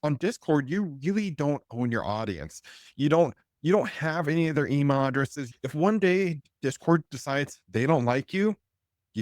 on Discord, you really don't own your audience. You don't have any of their email addresses. If one day Discord decides they don't like you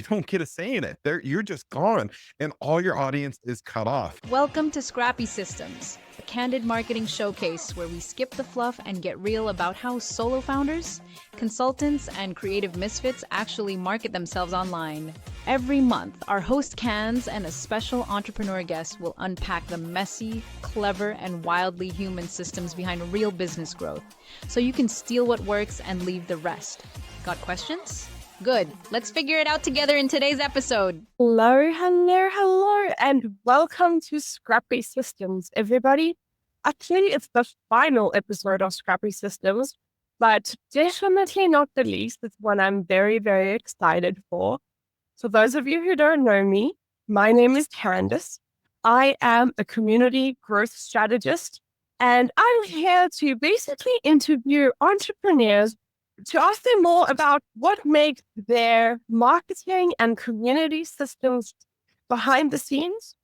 don't get a say in it. You're just gone, and all your audience is cut off. Welcome to Scrappy Systems, a candid marketing showcase where we skip the fluff and get real about how solo founders, consultants, and creative misfits actually market themselves online. Every month, our host Cans and a special entrepreneur guest will unpack the messy, clever, and wildly human systems behind real business growth, so you can steal what works and leave the rest. Got questions? Good. Let's figure it out together in today's episode. Hello, and welcome to Scrappy Systems, everybody. Actually, it's the final episode of Scrappy Systems, but definitely not the least. It's one I'm very, very excited for. So those of you who don't know me, my name is Candice. I am a community growth strategist, and I'm here to basically interview entrepreneurs to ask them more about what makes their marketing and community systems behind the scenes.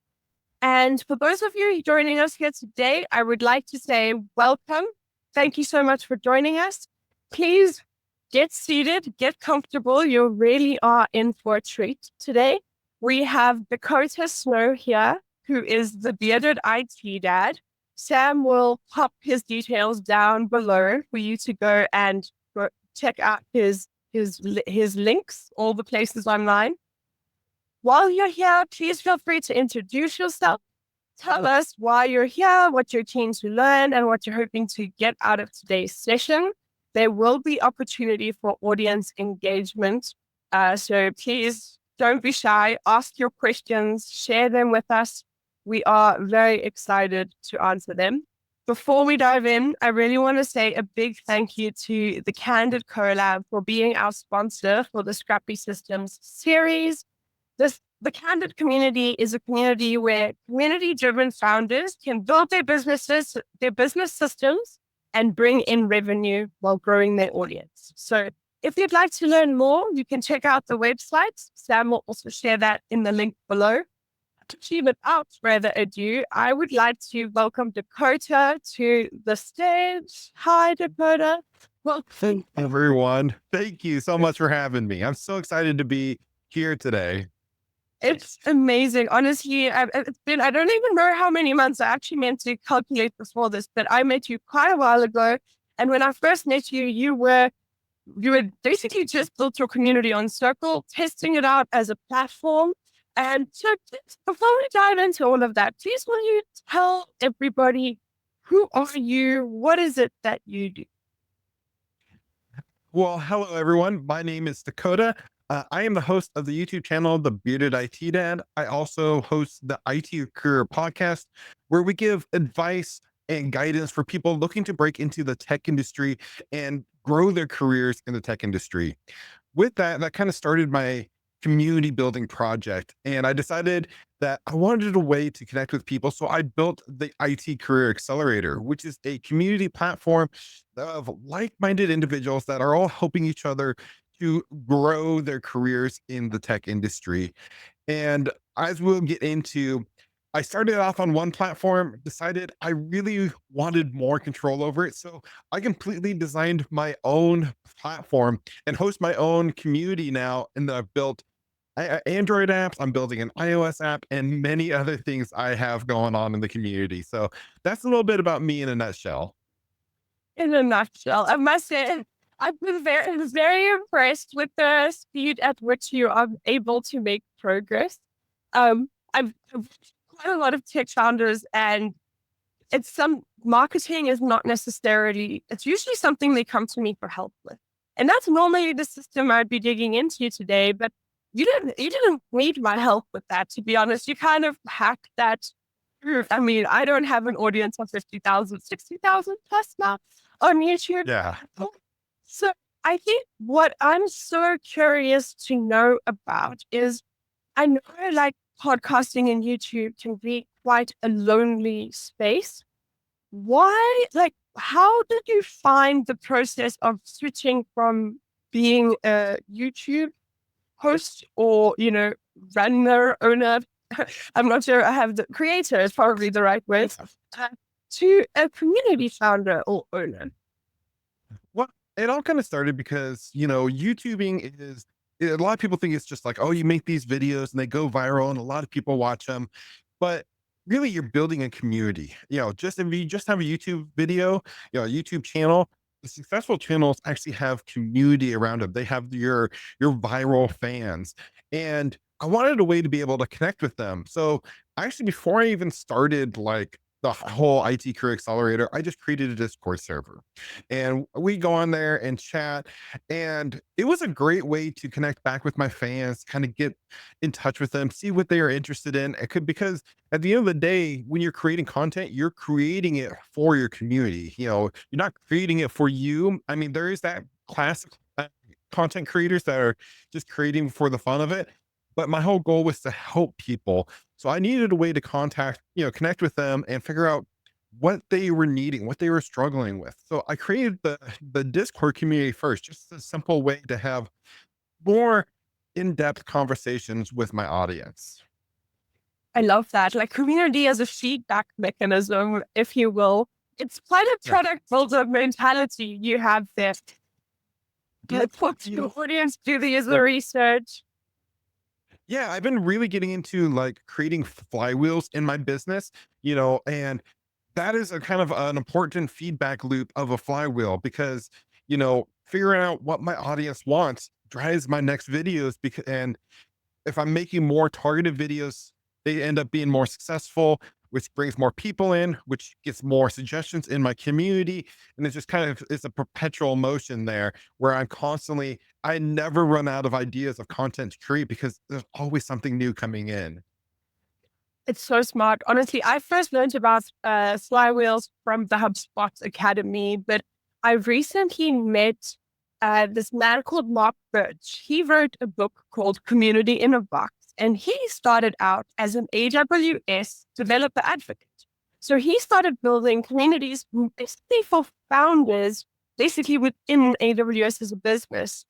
And for those of you joining us here today, I would like to say welcome. Thank you so much for joining us. Please get seated, get comfortable. You really are in for a treat today. We have Dakota Snow here, who is the bearded IT dad. Sam will pop his details down below for you to go and check out his links, all the places online. While you're here, please feel free to introduce yourself. Tell us why you're here, what you're keen to learn, and what you're hoping to get out of today's session. There will be opportunity for audience engagement. So please don't be shy. Ask your questions, share them with us. We are very excited to answer them. Before we dive in, I really want to say a big thank you to the Candid Collab for being our sponsor for the Scrappy Systems series. The Candid community is a community where community-driven founders can build their business systems, and bring in revenue while growing their audience. So if you'd like to learn more, you can check out the website. Sam will also share that in the link below. Without further ado, I would like to welcome Dakota to the stage. Hi, Dakota. Welcome, everyone. Thank you so much for having me. I'm so excited to be here today. It's amazing. Honestly, it's been, I don't even know how many months. I actually meant to calculate before this, but I met you quite a while ago. And when I first met you, you were basically just built your community on Circle, testing it out as a platform. And so before we dive into all of that, please will you tell everybody, who are you? What is it that you do? Well, hello, everyone. My name is Dakota. I am the host of the YouTube channel, The Bearded IT Dad. I also host the IT Career Podcast, where we give advice and guidance for people looking to break into the tech industry and grow their careers in the tech industry. With that kind of started my community building project. And I decided that I wanted a way to connect with people. So I built the IT Career Accelerator, which is a community platform of like-minded individuals that are all helping each other to grow their careers in the tech industry. And as we'll get into, I started off on one platform, decided I really wanted more control over it. So I completely designed my own platform and host my own community now. And I've built Android apps, I'm building an iOS app, and many other things I have going on in the community. So that's a little bit about me in a nutshell. In a nutshell, I must say, I've been very impressed with the speed at which you are able to make progress. I've quite a lot of tech founders, and marketing is not necessarily, it's usually something they come to me for help with. And that's normally the system I'd be digging into today, but you didn't need my help with that, to be honest. You kind of hacked that. I mean, I don't have an audience of 50,000, 60,000 plus now on YouTube. Yeah. So I think what I'm so curious to know about is, I know like podcasting and YouTube can be quite a lonely space. How did you find the process of switching from being a YouTube host or, runner, owner, I'm not sure I have the creator is probably the right word, uh, to a community founder or owner? Well, it all kind of started because, YouTubing is a lot of people think it's just like, oh, you make these videos and they go viral and a lot of people watch them. But really, you're building a community. Just if you just have a YouTube video, a YouTube channel, the successful channels actually have community around them. They have your viral fans. And I wanted a way to be able to connect with them. So actually, before I even started like the whole IT career accelerator, I just created a Discord server and we go on there and chat. And it was a great way to connect back with my fans, kind of get in touch with them, see what they are interested in. It could, because at the end of the day, when you're creating content, you're creating it for your community. You're not creating it for you. I mean, there is that classic content creators that are just creating for the fun of it. But my whole goal was to help people. So I needed a way to connect with them and figure out what they were needing, what they were struggling with. So I created the Discord community first, just a simple way to have more in-depth conversations with my audience. I love that. Like community as a feedback mechanism, if you will. It's quite a Yeah. product builder mentality you have there. Yeah, Put you your know, audience do the user yeah. research. Yeah, I've been really getting into like creating flywheels in my business, and that is a kind of an important feedback loop of a flywheel because, figuring out what my audience wants drives my next videos and if I'm making more targeted videos, they end up being more successful, which brings more people in, which gets more suggestions in my community. And it's just kind of, it's a perpetual motion there where I never run out of ideas of content to create because there's always something new coming in. It's so smart. Honestly, I first learned about flywheels from the HubSpot Academy, but I recently met this man called Mark Birch. He wrote a book called Community in a Box, and he started out as an AWS developer advocate. So he started building communities basically for founders, basically within AWS as a business,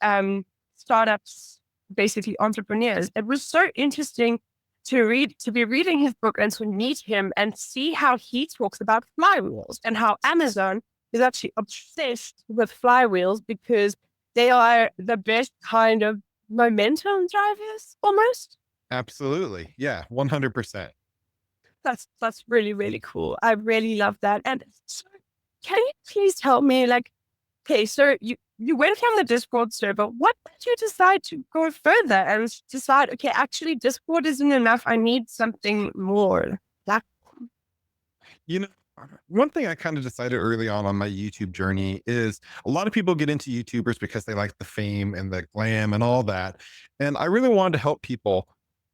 startups, basically entrepreneurs. It was so interesting to be reading his book and to meet him and see how he talks about flywheels and how Amazon is actually obsessed with flywheels because they are the best kind of momentum drivers almost. Absolutely. Yeah. 100%. That's really, really cool. I really love that. And so can you please tell me, like, okay, so you went from the Discord server. What made you decide to go further and decide, okay, actually Discord isn't enough. I need something more. That You know, one thing I kind of decided early on my YouTube journey is a lot of people get into YouTubers because they like the fame and the glam and all that. And I really wanted to help people,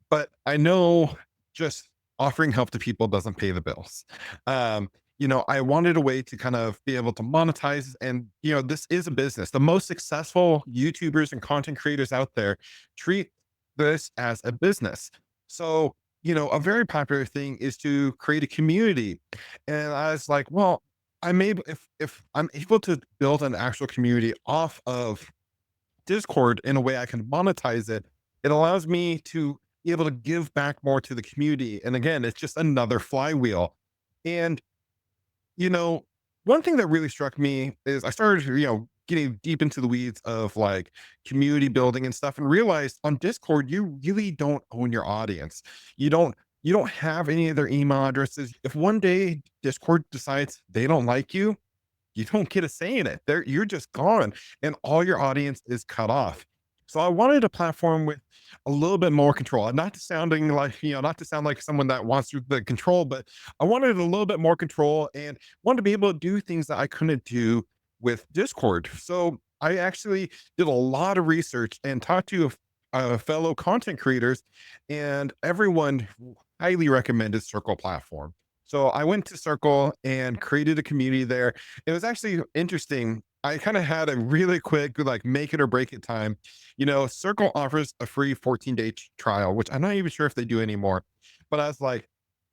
but I know just offering help to people doesn't pay the bills. I wanted a way to kind of be able to monetize and, this is a business. The most successful YouTubers and content creators out there treat this as a business. So, a very popular thing is to create a community. And I was like, well, I'm able if I'm able to build an actual community off of Discord in a way I can monetize it, it allows me to be able to give back more to the community. And again, it's just another flywheel. And, you know, one thing that really struck me is I started, getting deep into the weeds of like community building and stuff and realized on Discord, you really don't own your audience. You don't you don't have any of their email addresses. If one day Discord decides they don't like you don't get a say in it. You're just gone and all your audience is cut off. So I wanted a platform with a little bit more control. And not to sound like someone that wants the control, but I wanted a little bit more control and wanted to be able to do things that I couldn't do with Discord. So I actually did a lot of research and talked to fellow content creators, and everyone highly recommended Circle platform. So I went to Circle and created a community there. It was actually interesting. I kind of had a really quick, like, make it or break it time. Circle offers a free 14-day trial, which I'm not even sure if they do anymore. But I was like,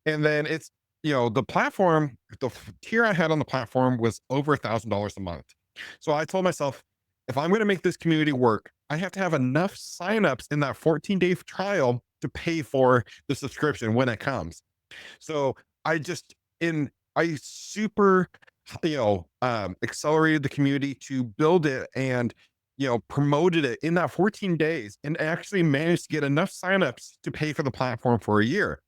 and then the platform, tier I had on the platform was over $1,000 a month. So I told myself, if I'm going to make this community work, I have to have enough signups in that 14-day trial to pay for the subscription when it comes. So I just in I super accelerated the community to build it and promoted it in that 14 days and actually managed to get enough signups to pay for the platform for a year.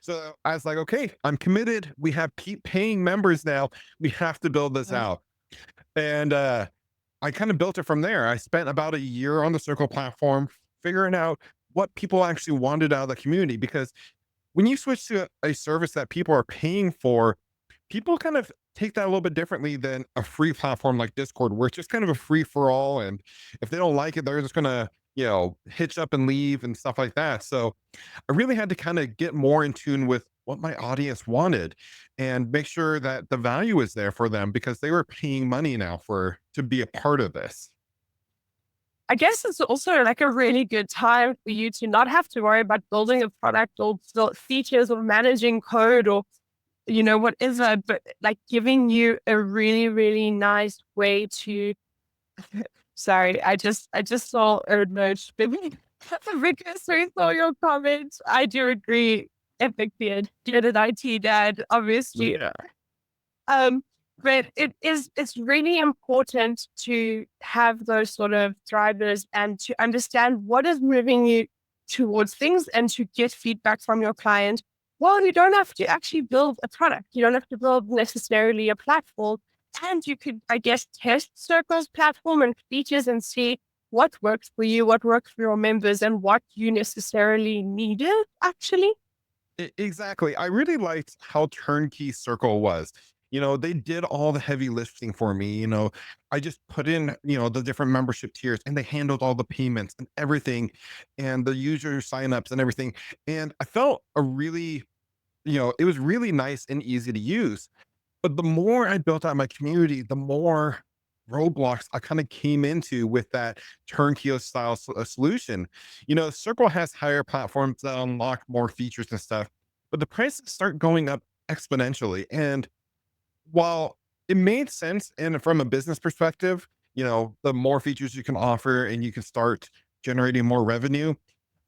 So I was like, okay, I'm committed. We have paying members now. We have to build this out. And I kind of built it from there. I spent about a year on the Circle platform figuring out what people actually wanted out of the community, because when you switch to a service that people are paying for, people kind of take that a little bit differently than a free platform like Discord, where it's just kind of a free for all. And if they don't like it, they're just going to, hitch up and leave and stuff like that. So I really had to kind of get more in tune with what my audience wanted and make sure that the value is there for them, because they were paying money now to be a part of this. I guess it's also like a really good time for you to not have to worry about building a product or features or managing code or, whatever, but like giving you a really, really nice way to, sorry, I just saw a note. Because we saw your comments. I do agree. Epic beard. Did an IT dad, obviously. Yeah. But it's really important to have those sort of drivers and to understand what is moving you towards things and to get feedback from your client. Well, you don't have to actually build a product. You don't have to build necessarily a platform. And you could, I guess, test Circle's platform and features and see what works for you, what works for your members, and what you necessarily needed, actually. Exactly. I really liked how turnkey Circle was. They did all the heavy lifting for me. I just put in, the different membership tiers, and they handled all the payments and everything and the user signups and everything. And I felt it was really nice and easy to use. But the more I built out my community, the more roadblocks I kind of came into with that turnkey style solution. Circle has higher platforms that unlock more features and stuff, but the prices start going up exponentially. And while it made sense, and from a business perspective, the more features you can offer and you can start generating more revenue,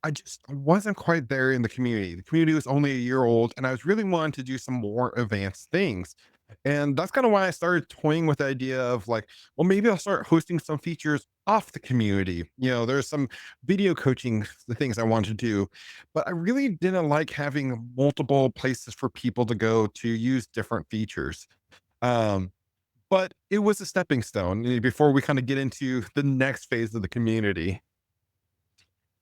I just wasn't quite there in the community. The community was only a year old, and I was really wanting to do some more advanced things. And that's kind of why I started toying with the idea of like, well, maybe I'll start hosting some features off the community. There's some video coaching, the things I wanted to do, but I really didn't like having multiple places for people to go to use different features. Um, but it was a stepping stone before we kind of get into the next phase of the community.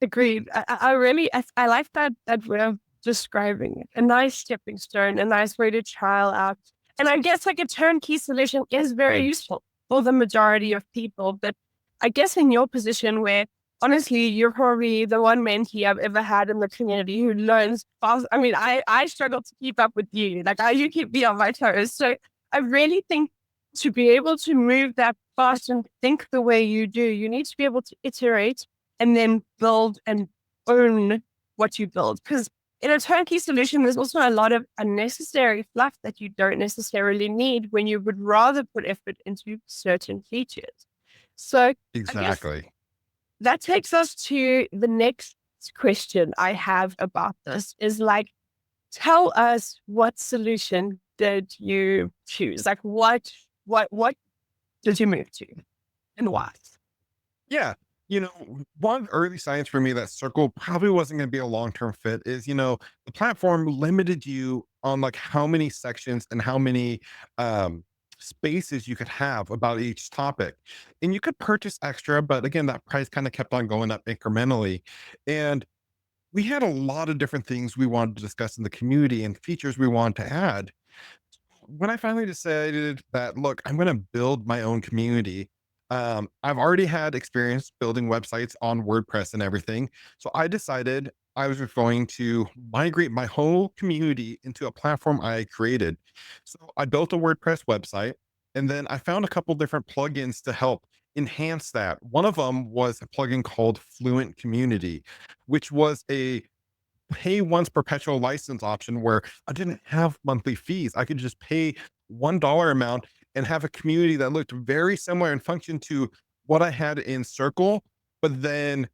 Agreed. I really, I like that way of describing it. A nice stepping stone, a nice way to trial out. And I guess like a turnkey solution is very useful for the majority of people. But I guess in your position where honestly, you're probably the one mentee I've ever had in the community who learns fast. I mean, I struggle to keep up with you. Like you keep me on my toes. So I really think to be able to move that fast and think the way you do, you need to be able to iterate and then build and own what you build. Because in a turnkey solution, there's also a lot of unnecessary fluff that you don't necessarily need when you would rather put effort into certain features. So I guess Exactly. that takes us to the next question I have about this is like, tell us, what solution did you choose? Like what did you move to and why? Yeah. One early signs for me that Circle probably wasn't going to be a long-term fit is, the platform limited you on like how many sections and how many spaces you could have about each topic. And you could purchase extra, but again, that price kind of kept on going up incrementally. And we had a lot of different things we wanted to discuss in the community and features we wanted to add. When I finally decided that, look, I'm going to build my own community, I've already had experience building websites on WordPress and everything. So I decided I was just going to migrate my whole community into a platform I created. So I built a WordPress website, and then I found a couple different plugins to help enhance that. One of them was a plugin called Fluent Community, which was a pay once perpetual license option where I didn't have monthly fees. I could just pay $1 amount and have a community that looked very similar and functioned to what I had in Circle, but then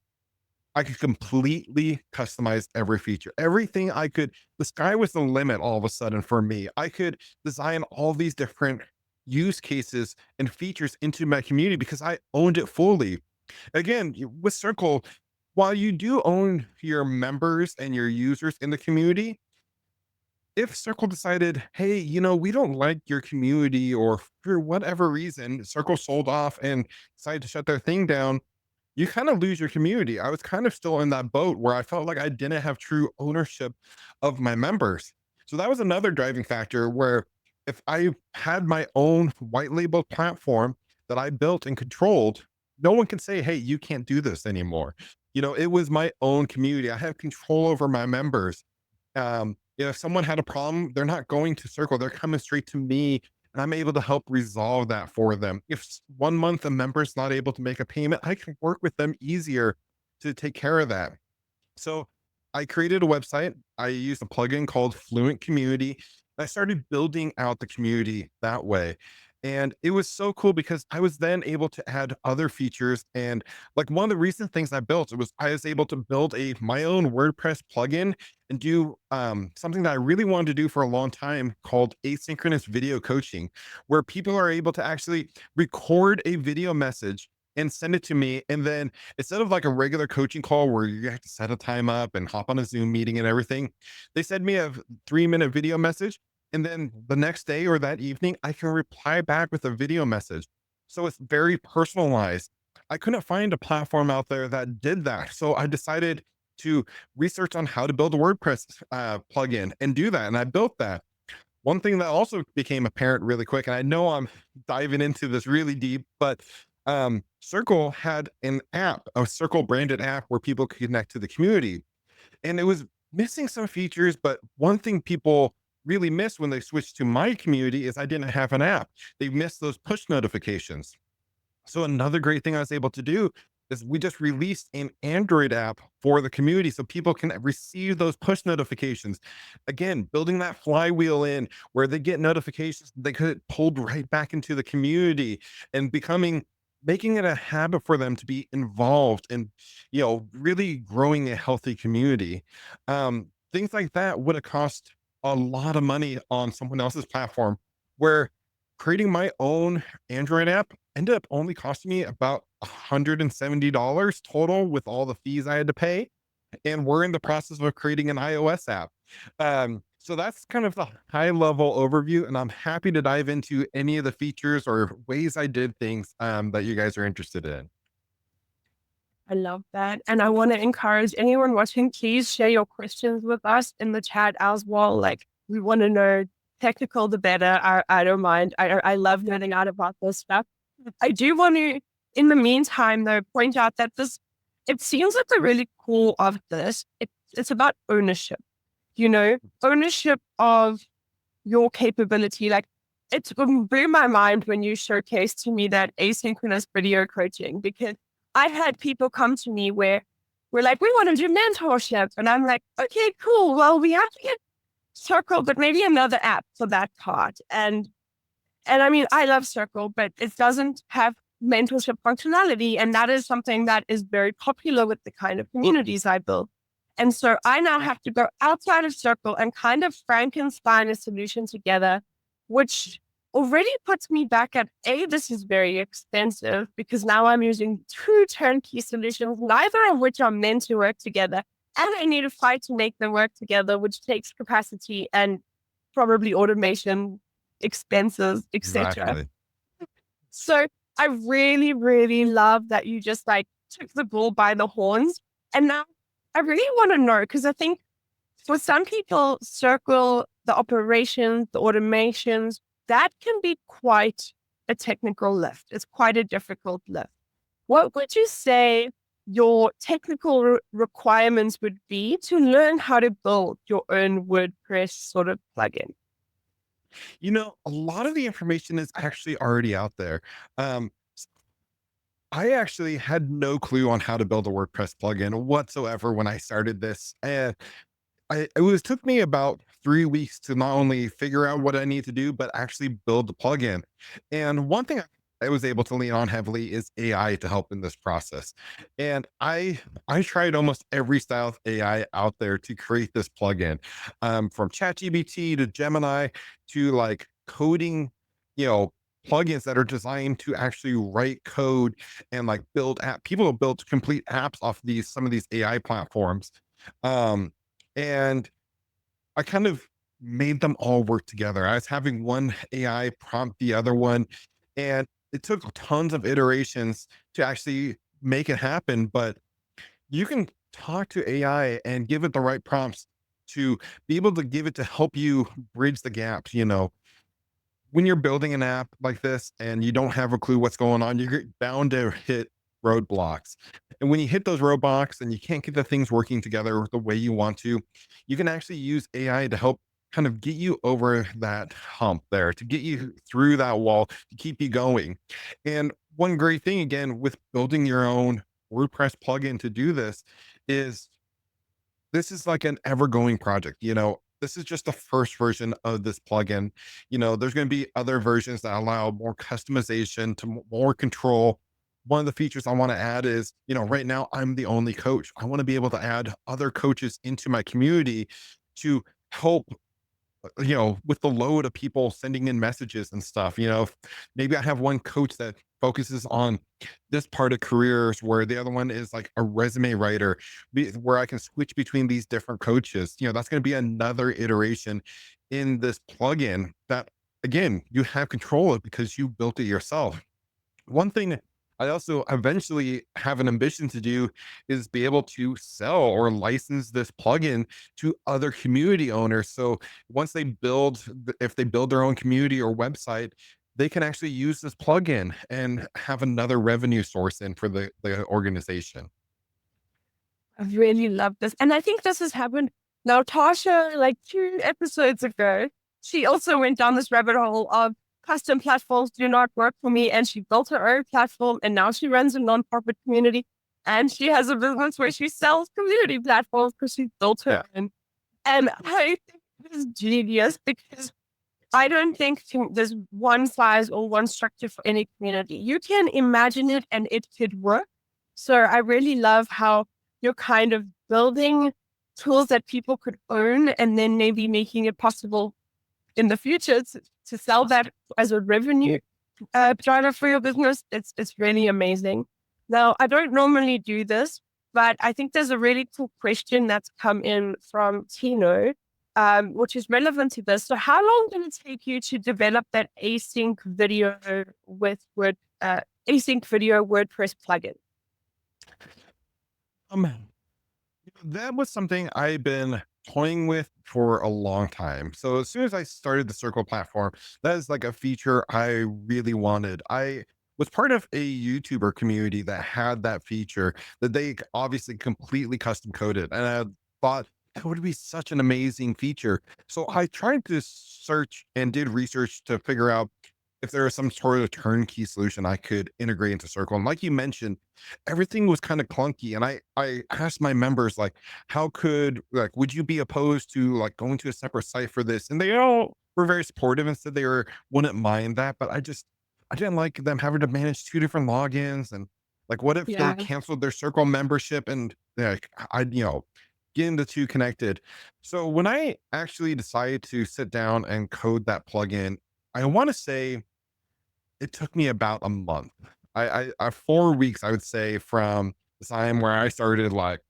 I could completely customize every feature. Everything I could, the sky was the limit all of a sudden for me. I could design all these different use cases and features into my community because I owned it fully. Again, with Circle, while you do own your members and your users in the community, if Circle decided, hey, we don't like your community, or for whatever reason, Circle sold off and decided to shut their thing down, you kind of lose your community. I was kind of still in that boat where I felt like I didn't have true ownership of my members. So that was another driving factor where if I had my own white label platform that I built and controlled, no one can say, hey, you can't do this anymore. It was my own community. I have control over my members. If someone had a problem, they're not going to Circle, they're coming straight to me, and I'm able to help resolve that for them. If 1 month a member's not able to make a payment, I can work with them easier to take care of that. So I created a website. I used a plugin called Fluent Community. I started building out the community that way. And it was so cool because I was then able to add other features. And like one of the recent things I built, it was I was able to build my own WordPress plugin and do something that I really wanted to do for a long time called asynchronous video coaching, where people are able to actually record a video message and send it to me. And then instead of like a regular coaching call where you have to set a time up and hop on a Zoom meeting and everything, they send me a 3-minute video message. And then the next day or that evening, I can reply back with a video message. So it's very personalized. I couldn't find a platform out there that did that. So I decided to research on how to build a WordPress plugin and do that. And I built that. One thing that also became apparent really quick, and I know I'm diving into this really deep, but Circle had an app, a Circle branded app where people could connect to the community. And it was missing some features, but one thing people really missed when they switched to my community is I didn't have an app. They missed those push notifications. So another great thing I was able to do is we just released an Android app for the community so people can receive those push notifications. Again, building that flywheel in where they get notifications, they could pulled right back into the community and making it a habit for them to be involved and really growing a healthy community. Things like that would have cost a lot of money on someone else's platform, where creating my own Android app ended up only costing me about $170 total with all the fees I had to pay. And we're in the process of creating an iOS app. So that's kind of the high level overview. And I'm happy to dive into any of the features or ways I did things that you guys are interested in. I love that. And I want to encourage anyone watching, please share your questions with us in the chat as well. Like, we want to know technical, the better. I don't mind. I love learning out about this stuff. I do want to, in the meantime, though, point out that it seems like the really cool of this. It's about ownership, ownership of your capability. Like, it blew my mind when you showcased to me that asynchronous video coaching, because I had people come to me where we're like, we want to do mentorship. And I'm like, okay, cool. Well, we have to get Circle, but maybe another app for that part. And I mean, I love Circle, but it doesn't have mentorship functionality. And that is something that is very popular with the kind of communities I build. And so I now have to go outside of Circle and kind of Frankenstein a solution together, which already puts me back at this is very expensive because now I'm using 2 turnkey solutions, neither of which are meant to work together. And I need to fight to make them work together, which takes capacity and probably automation expenses, etc. Exactly. So I really, really love that you just like took the bull by the horns. And now I really want to know, because I think for some people, Circle, the operations, the automations, that can be quite a technical lift. It's quite a difficult lift. What would you say your technical requirements would be to learn how to build your own WordPress sort of plugin? A lot of the information is actually already out there. Um, I actually had no clue on how to build a WordPress plugin whatsoever when I started this. And took me about 3 weeks to not only figure out what I need to do, but actually build the plugin. And one thing I was able to lean on heavily is AI to help in this process. And I tried almost every style of AI out there to create this plugin, from ChatGPT to Gemini to like coding, you know, plugins that are designed to actually write code and like build app. People have built complete apps off these some of these AI platforms, um, and I kind of made them all work together. I was having one AI prompt the other one, and it took tons of iterations to actually make it happen. But you can talk to AI and give it the right prompts to be able to give it to help you bridge the gaps. When you're building an app like this and you don't have a clue what's going on, you're bound to hit roadblocks. And when you hit those roadblocks and you can't get the things working together the way you want to, you can actually use AI to help kind of get you over that hump there, to get you through that wall, to keep you going. And one great thing, again, with building your own WordPress plugin to do is this is like an ever going project. This is just the first version of this plugin. There's going to be other versions that allow more customization to more control. One of the features I want to add is, right now I'm the only coach. I want to be able to add other coaches into my community to help, with the load of people sending in messages and stuff. Maybe I have one coach that focuses on this part of careers where the other one is like a resume writer, where I can switch between these different coaches. That's going to be another iteration in this plugin that, again, you have control of because you built it yourself. One thing I also eventually have an ambition to do is be able to sell or license this plugin to other community owners. So once they if they build their own community or website, they can actually use this plugin and have another revenue source in for the organization. I really love this. And I think this has happened now. Tasha, like 2 episodes ago, she also went down this rabbit hole of custom platforms do not work for me. And she built her own platform and now she runs a nonprofit community and she has a business where she sells community platforms because she built her Yeah. own. And I think it is genius because I don't think there's one size or one structure for any community. You can imagine it and it could work. So I really love how you're kind of building tools that people could own and then maybe making it possible in the future to sell that as a revenue driver for your business. It's really amazing. Now, I don't normally do this, but I think there's a really cool question that's come in from Tino, which is relevant to this. So how long did it take you to develop that async video async video WordPress plugin? Um, that was something I've been toying with for a long time. So as soon as I started the Circle platform, that is like a feature I really wanted. I was part of a YouTuber community that had that feature that they obviously completely custom coded. And I thought that would be such an amazing feature. So I tried to search and did research to figure out if there was some sort of turnkey solution I could integrate into Circle. And like you mentioned, everything was kind of clunky. And I asked my members, like, would you be opposed to like going to a separate site for this? And they all were very supportive and said wouldn't mind that. But I didn't like them having to manage two different logins. And like, what if they Yeah. canceled their Circle membership and like, getting the two connected. So when I actually decided to sit down and code that plugin, I want to say it took me about a month. 4 weeks, I would say, from the time where I started like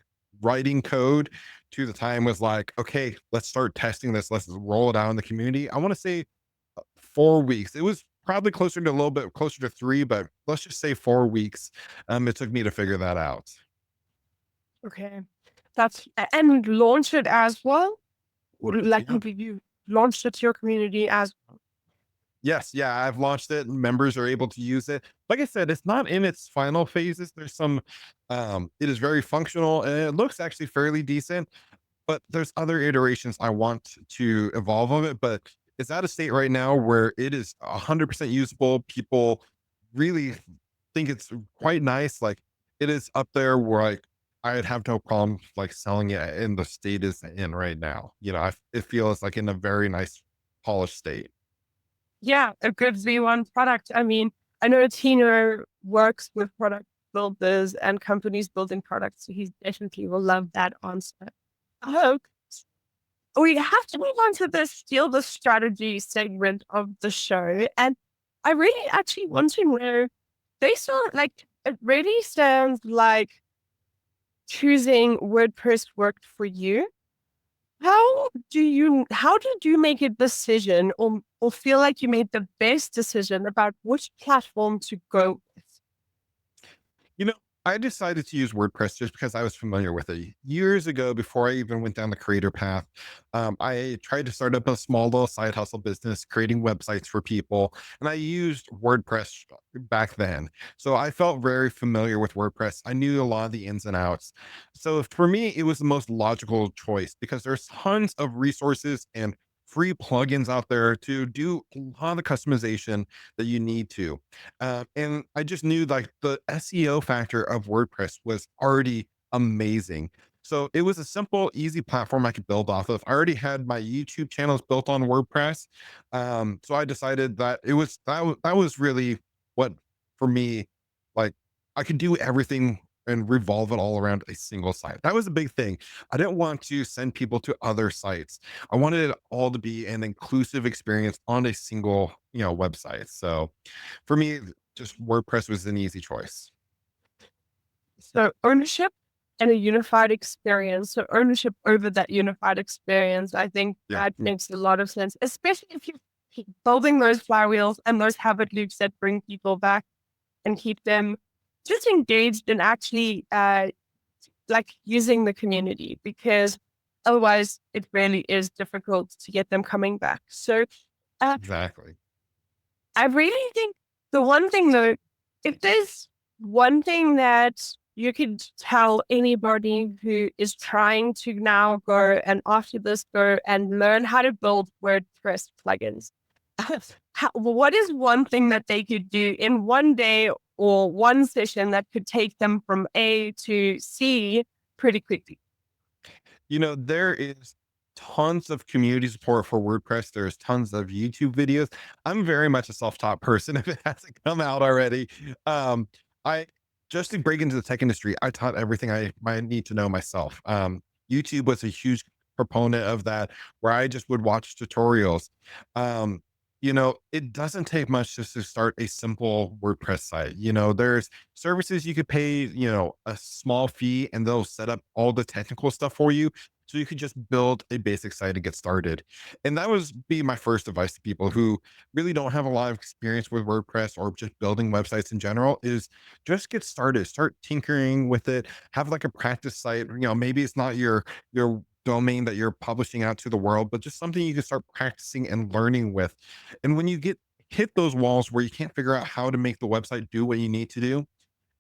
writing code to the time was like, okay, let's start testing this. Let's roll it out in the community. I want to say 4 weeks. It was probably closer to a little bit closer to three, but let's just say 4 weeks. It took me to figure that out. Okay. And launch it as well. Like Yeah. you launched it to your community as well. Yes, yeah, I've launched it and members are able to use it. Like I said, it's not in its final phases. There's some it is very functional and it looks actually fairly decent, but there's other iterations I want to evolve of it, but it's at a state right now where it is 100% usable. People really think it's quite nice. Like it is up there where like I'd have no problem like selling it in the state it's in right now. It feels like in a very nice polished state. Yeah, a good V1 product. I mean, I know Tino works with product builders and companies building products, so he definitely will love that answer. Um, we have to move on to the steal the strategy segment of the show. And I really actually want to know, based on like, it really sounds like choosing WordPress worked for you. How did you make a decision or feel like you made the best decision about which platform to go with? You know, I decided to use WordPress just because I was familiar with it. Years ago, before I even went down the creator path, I tried to start up a small little side hustle business, creating websites for people. And I used WordPress back then. So I felt very familiar with WordPress. I knew a lot of the ins and outs. So for me, it was the most logical choice because there's tons of resources and free plugins out there to do a lot of the customization that you need to. And I just knew like the SEO factor of WordPress was already amazing. So it was a simple, easy platform I could build off of. I already had my YouTube channels built on WordPress. So I decided that that was really what for me, like I could do everything and revolve it all around a single site. That was a big thing. I didn't want to send people to other sites. I wanted it all to be an inclusive experience on a single, website. So for me, just WordPress was an easy choice. So ownership and a unified experience. So ownership over that unified experience. I think Yeah, that makes a lot of sense, especially if you keep building those flywheels and those habit loops that bring people back and keep them just engaged and actually like using the community, because otherwise it really is difficult to get them coming back. So uh, exactly. I really think the one thing though, if there's one thing that you could tell anybody who is trying to now go and after this go and learn how to build WordPress plugins, what is one thing that they could do in one day or one session that could take them from A to C pretty quickly? There is tons of community support for WordPress. There's tons of YouTube videos. I'm very much a self-taught person if it hasn't come out already. I just to break into the tech industry, I taught everything I might need to know myself. YouTube was a huge proponent of that, where I just would watch tutorials. Um, it doesn't take much just to start a simple WordPress site. There's services you could pay, a small fee and they'll set up all the technical stuff for you. So you could just build a basic site and get started. And that was be my first advice to people who really don't have a lot of experience with WordPress or just building websites in general is just get started, start tinkering with it, have like a practice site. Maybe it's not your domain that you're publishing out to the world, but just something you can start practicing and learning with. And when you get hit those walls where you can't figure out how to make the website do what you need to do,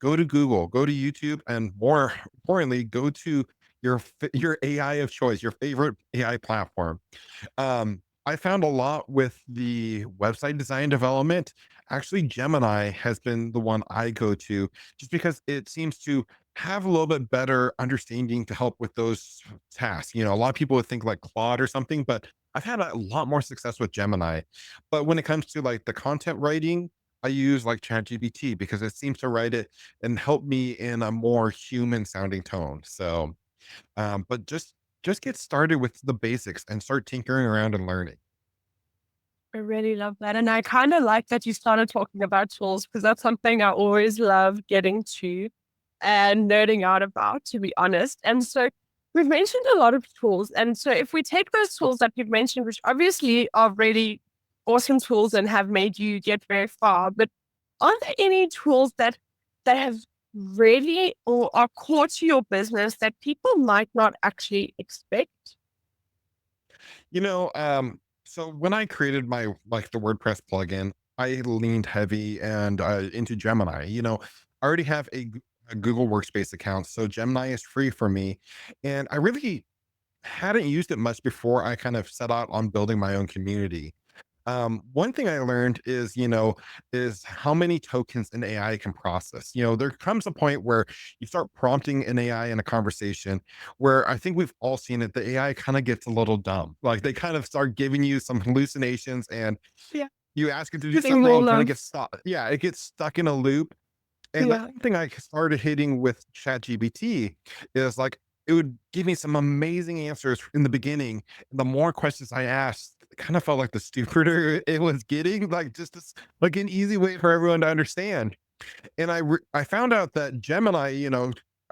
go to Google, go to YouTube, and more importantly, go to your AI of choice, your favorite AI platform. I found a lot with the website design development. Actually, Gemini has been the one I go to just because it seems to have a little bit better understanding to help with those tasks. A lot of people would think like Claude or something, but I've had a lot more success with Gemini. But when it comes to like the content writing, I use like ChatGPT because it seems to write it and help me in a more human sounding tone. So, but just get started with the basics and start tinkering around and learning. I really love that. And I kind of like that you started talking about tools because that's something I always love getting to and nerding out about, to be honest. And so we've mentioned a lot of tools. And so if we take those tools that you've mentioned, which obviously are really awesome tools and have made you get very far, but are there any tools that have really or are core to your business that people might not actually expect? You know, so when I created my like the WordPress plugin, I leaned heavy and into Gemini. I already have a Google Workspace account, so Gemini is free for me, and I really hadn't used it much before I kind of set out on building my own community. One thing I learned is how many tokens an AI can process. There comes a point where you start prompting an AI in a conversation where I think we've all seen it. The AI kind of gets a little dumb. Like they kind of start giving you some hallucinations and Yeah. You ask it to do Using something rule and then it of gets stuck. Yeah, it gets stuck in a loop. And that's yeah. something I started hitting with ChatGPT is like it would give me some amazing answers in the beginning. The more questions I asked, it kind of felt like the stupider it was getting, like just this, like an easy way for everyone to understand. And I found out that Gemini,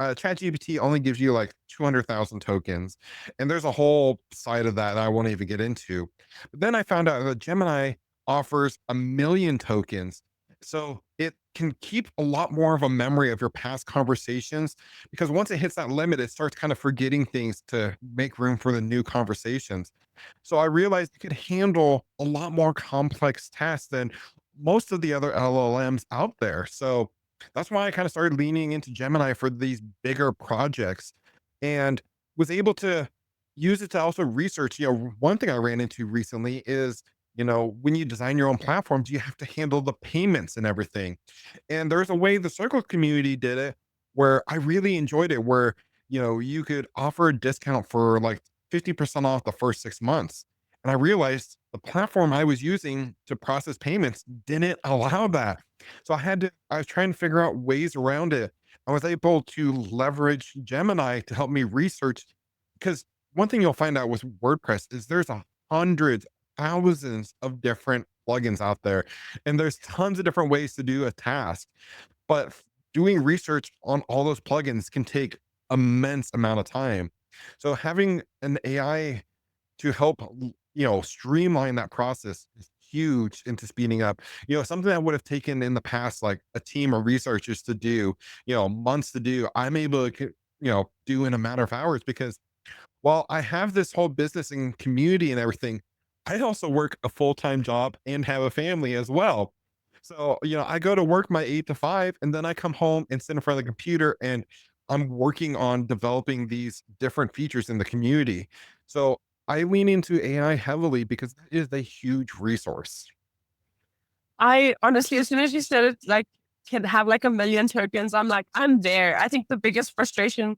ChatGPT only gives you like 200,000 tokens, and there's a whole side of that I won't even get into. But then I found out that Gemini offers 1 million tokens, so it can keep a lot more of a memory of your past conversations. Because once it hits that limit, it starts kind of forgetting things to make room for the new conversations. So I realized it could handle a lot more complex tasks than most of the other LLMs out there. So that's why I kind of started leaning into Gemini for these bigger projects and was able to use it to also research. One thing I ran into recently is, when you design your own platforms, you have to handle the payments and everything. And there's a way the Circle community did it where I really enjoyed it, where, you could offer a discount for like 50% off the first 6 months. And I realized the platform I was using to process payments didn't allow that. So I was trying to figure out ways around it. I was able to leverage Gemini to help me research because one thing you'll find out with WordPress is there's hundreds, thousands of different plugins out there, and there's tons of different ways to do a task. But doing research on all those plugins can take immense amount of time. So having an AI to help streamline that process is huge into speeding up. Something that would have taken in the past like a team of researchers to do, months to do, I'm able to do in a matter of hours. Because while I have this whole business and community and everything, I also work a full-time job and have a family as well. So, I go to work my 8 to 5, and then I come home and sit in front of the computer and I'm working on developing these different features in the community. So I lean into AI heavily because that is a huge resource. I honestly, as soon as you said it, like can have like 1 million tokens, I'm like, I'm there. I think the biggest frustration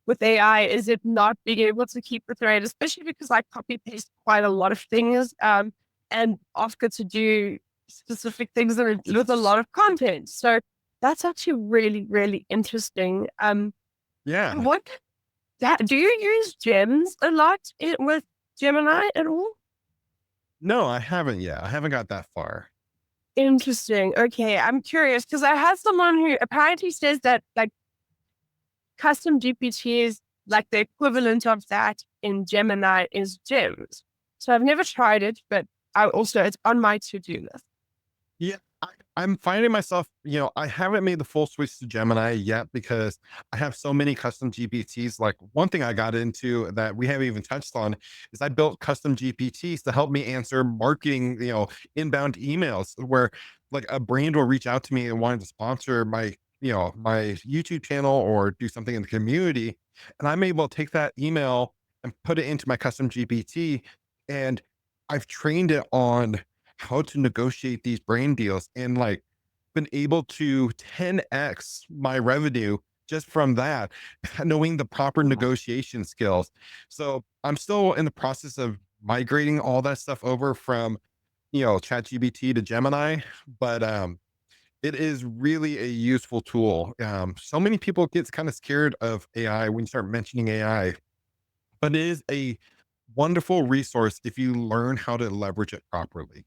with AI is it not being able to keep the thread, especially because I copy paste quite a lot of things and often to do specific things with a lot of content. So that's actually really, really interesting. Yeah. What that do you use gems a lot with Gemini at all? No, I haven't yet. I haven't got that far. Interesting. Okay, I'm curious because I had someone who apparently says that like custom GPTs, like the equivalent of that in Gemini is gems. So I've never tried it, but it's on my to-do list. Yeah, I'm finding myself, I haven't made the full switch to Gemini yet because I have so many custom GPTs. Like one thing I got into that we haven't even touched on is I built custom GPTs to help me answer marketing, inbound emails where like a brand will reach out to me and wanted to sponsor my YouTube channel or do something in the community. And I'm able to take that email and put it into my custom GPT. And I've trained it on how to negotiate these brand deals and like been able to 10x my revenue just from that, knowing the proper negotiation skills. So I'm still in the process of migrating all that stuff over from, ChatGPT to Gemini, but it is really a useful tool. So many people get kind of scared of AI when you start mentioning AI, but it is a wonderful resource if you learn how to leverage it properly.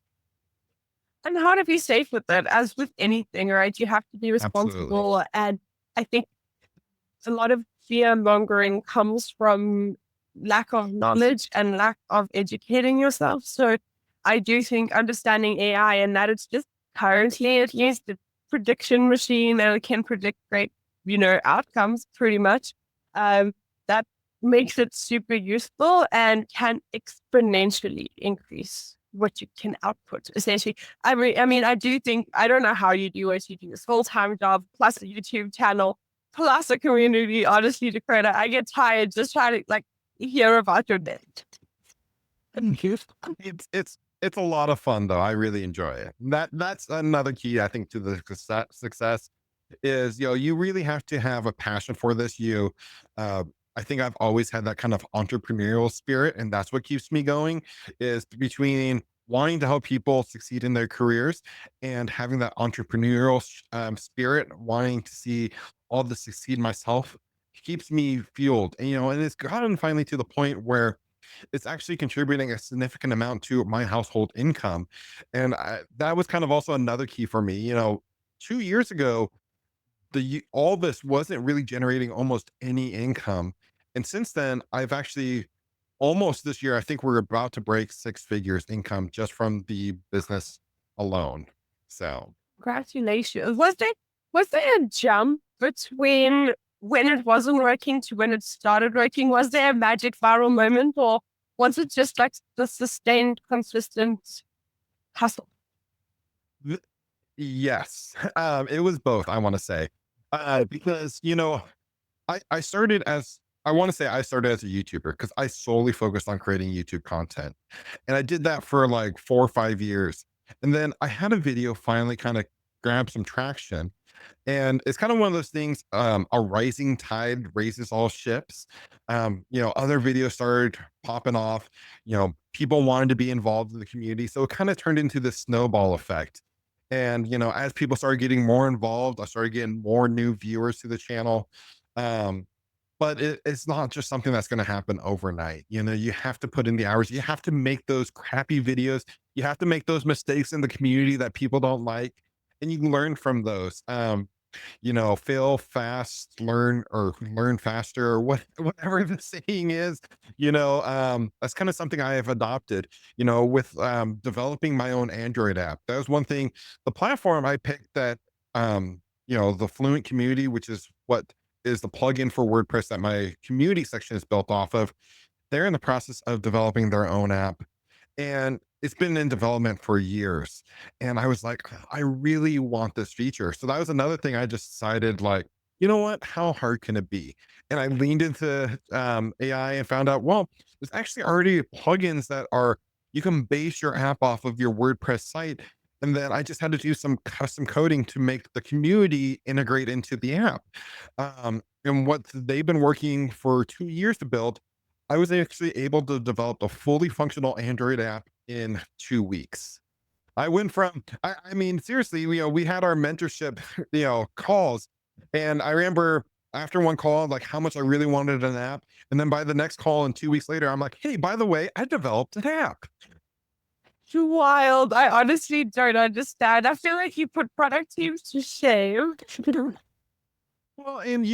And how to be safe with it, as with anything, right? You have to be Absolutely. responsible. And I think a lot of fear mongering comes from lack of knowledge and lack of educating yourself. So I do think understanding AI and that it's just currently at least a prediction machine and it can predict great, outcomes pretty much. That makes it super useful and can exponentially increase what you can output essentially. I mean, I do think, I don't know how you do it. You do this full-time job plus a YouTube channel plus a community. Honestly, Dakota, I get tired just trying to like hear about your day. It's a lot of fun though. I really enjoy it. That's another key I think to the success is, you really have to have a passion for this. Uh, I think I've always had that kind of entrepreneurial spirit, and that's what keeps me going. Is between wanting to help people succeed in their careers and having that entrepreneurial spirit, wanting to see all the succeed myself keeps me fueled. And, and it's gotten finally to the point where it's actually contributing a significant amount to my household income. And that was kind of also another key for me. 2 years ago, all this wasn't really generating almost any income. And since then, I've actually almost this year, I think we're about to break six figures income just from the business alone. So Congratulations. Was there a jump between when it wasn't working to when it started working? Was there a magic viral moment, or was it just like the sustained, consistent hustle? th- yes, it was both, I want to say, because, I started as, I want to say I started as a YouTuber because I solely focused on creating YouTube content. And I did that for like 4 or 5 years. And then I had a video finally kind of grab some traction. And it's kind of one of those things, a rising tide raises all ships. Other videos started popping off, people wanted to be involved in the community. So it kind of turned into this snowball effect. And, as people started getting more involved, I started getting more new viewers to the channel. Um, but it's not just something that's going to happen overnight. You have to put in the hours. You have to make those crappy videos. You have to make those mistakes in the community that people don't like, and you learn from those. Fail fast, learn faster, or whatever the saying is. That's kind of something I have adopted. With developing my own Android app. That was one thing. The platform I picked that, the Fluent Community, which is what is the plugin for WordPress that my community section is built off of. They're in the process of developing their own app, and it's been in development for years. And I was like, I really want this feature. So that was another thing I just decided, like, you know what? How hard can it be? And I leaned into AI and found out, well, there's actually already plugins that are, you can base your app off of your WordPress site. And then I just had to do some custom coding to make the community integrate into the app. And what they've been working for 2 years to build, I was actually able to develop a fully functional Android app in 2 weeks. I went from, I mean, seriously, we had our mentorship, calls. And I remember after one call, like how much I really wanted an app. And then by the next call and 2 weeks later, I'm like, hey, by the way, I developed an app. Too wild. I honestly don't understand. I feel like you put product teams to shame. Well, and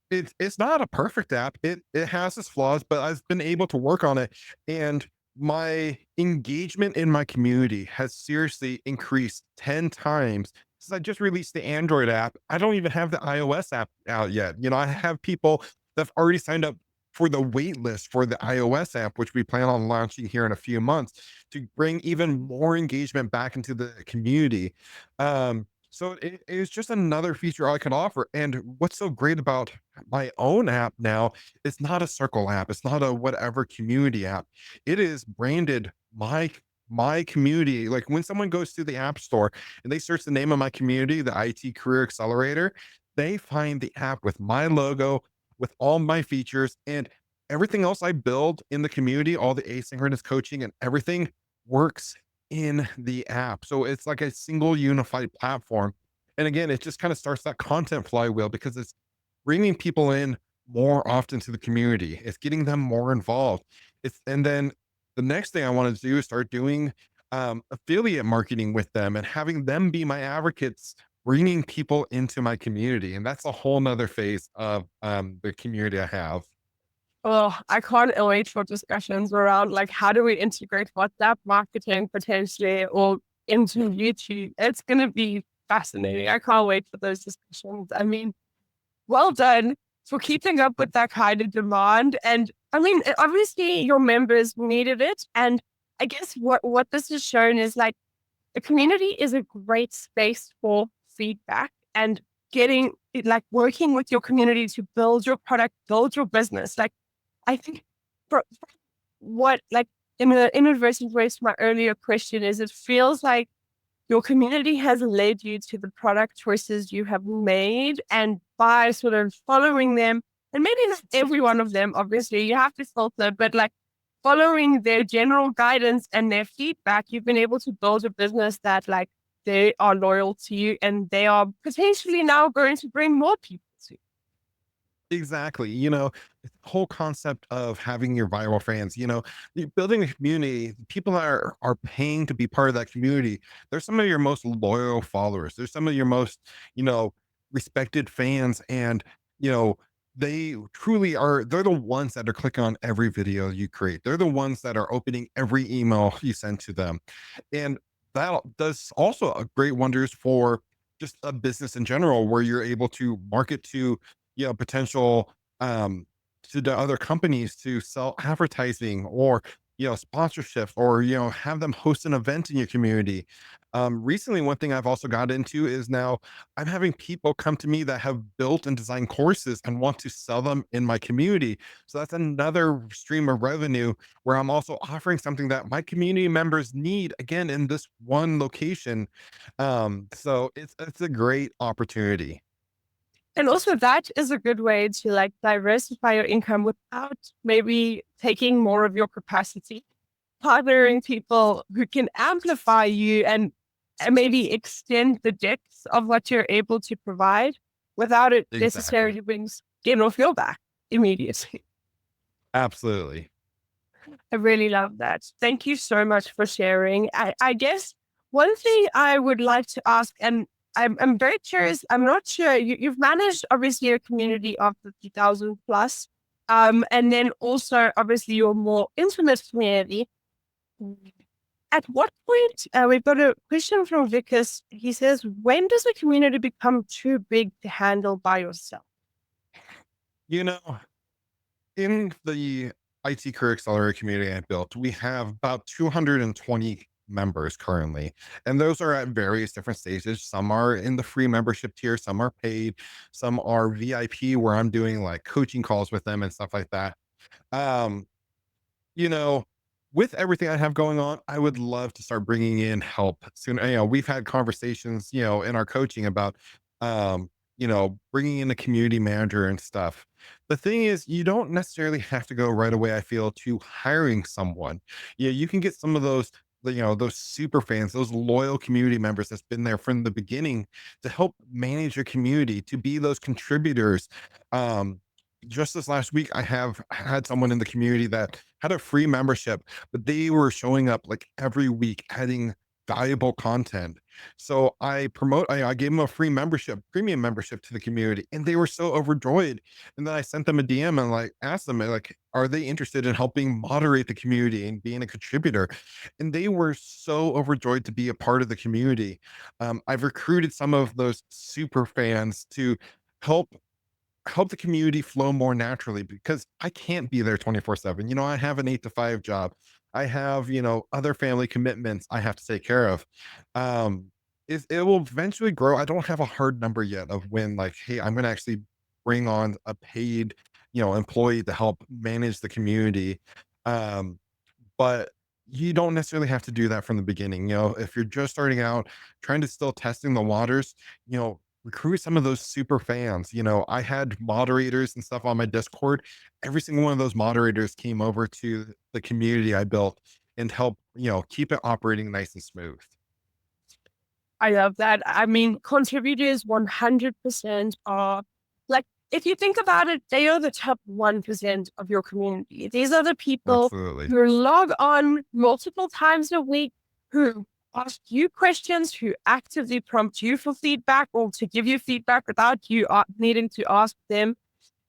it's not a perfect app. It has its flaws, but I've been able to work on it, and my engagement in my community has seriously increased 10 times since I just released the Android app. I don't even have the iOS app out yet. I have people that've already signed up for the wait list for the iOS app, which we plan on launching here in a few months to bring even more engagement back into the community. So it is just another feature I can offer. And what's so great about my own app now, it's not a circle app. It's not a whatever community app. It is branded my community. Like when someone goes to the app store and they search the name of my community, the IT Career Accelerator, they find the app with my logo, with all my features and everything else I build in the community, all the asynchronous coaching and everything works in the app. So it's like a single unified platform. And again, it just kind of starts that content flywheel because it's bringing people in more often to the community. It's getting them more involved. And then the next thing I want to do is start doing affiliate marketing with them and having them be my advocates, bringing people into my community. And that's a whole nother phase of the community I have. Oh, I can't wait for discussions around like how do we integrate WhatsApp marketing potentially or into YouTube. It's going to be fascinating. I can't wait for those discussions. I mean, well done for keeping up with that kind of demand. And I mean, obviously your members needed it. And I guess what this has shown is like the community is a great space for feedback and getting like working with your community to build your product, build your business. Like I think for what like in the inadvertent ways to my earlier question is it feels like your community has led you to the product choices you have made. And by sort of following them, and maybe not every one of them, obviously, you have to filter, but like following their general guidance and their feedback, you've been able to build a business that like they are loyal to you and they are potentially now going to bring more people to you. Exactly. The whole concept of having your viral fans, you're building a community, people are paying to be part of that community. They're some of your most loyal followers. They're some of your most, you know, respected fans. And, you know, they truly are, they're the ones that are clicking on every video you create. They're the ones that are opening every email you send to them. And that does also great wonders for just a business in general, where you're able to market to potential to the other companies to sell advertising or sponsorship, or have them host an event in your community. Recently, one thing I've also got into is now I'm having people come to me that have built and designed courses and want to sell them in my community. So that's another stream of revenue where I'm also offering something that my community members need, again, in this one location. So it's a great opportunity. And also that is a good way to like diversify your income without maybe taking more of your capacity, partnering people who can amplify you and maybe extend the depths of what you're able to provide without it Exactly. necessarily being skin off your back immediately. Absolutely. I really love that. Thank you so much for sharing. I guess one thing I would like to ask, and I'm very curious, I'm not sure, you've managed obviously a community of 50,000 plus, and then also obviously your more intimate community. At what point, we've got a question from Vickers. He says, when does a community become too big to handle by yourself? You know, in the IT Career Accelerator community I built, we have about 220 members currently, and those are at various different stages. Some are in the free membership tier, some are paid, some are VIP, where I'm doing like coaching calls with them and stuff like that. Um, you know, with everything I have going on, I would love to start bringing in help soon. We've had conversations, in our coaching about, um, bringing in a community manager and stuff. The thing is, you don't necessarily have to go right away, I feel, to hiring someone. Yeah, you can get some of those, those super fans, those loyal community members that's been there from the beginning to help manage your community, to be those contributors. Um, just this last week, I have had someone in the community that had a free membership, but they were showing up like every week, adding valuable content. So I gave them a free membership, premium membership to the community, and they were so overjoyed. And then I sent them a DM and like asked them like, are they interested in helping moderate the community and being a contributor? And they were so overjoyed to be a part of the community. I've recruited some of those super fans to help the community flow more naturally, because I can't be there 24/7. I have an 8 to 5 job. I have, other family commitments I have to take care of. Um, it will eventually grow. I don't have a hard number yet of when, like, hey, I'm going to actually bring on a paid, employee to help manage the community. Um, but you don't necessarily have to do that from the beginning. If you're just starting out, trying to still testing the waters, recruit some of those super fans. I had moderators and stuff on my Discord. Every single one of those moderators came over to the community I built and help, keep it operating nice and smooth. I love that. I mean, contributors 100% are like, if you think about it, they are the top 1% of your community. These are the people Absolutely. who log on multiple times a week, who ask you questions, who actively prompt you for feedback or to give you feedback without you needing to ask them.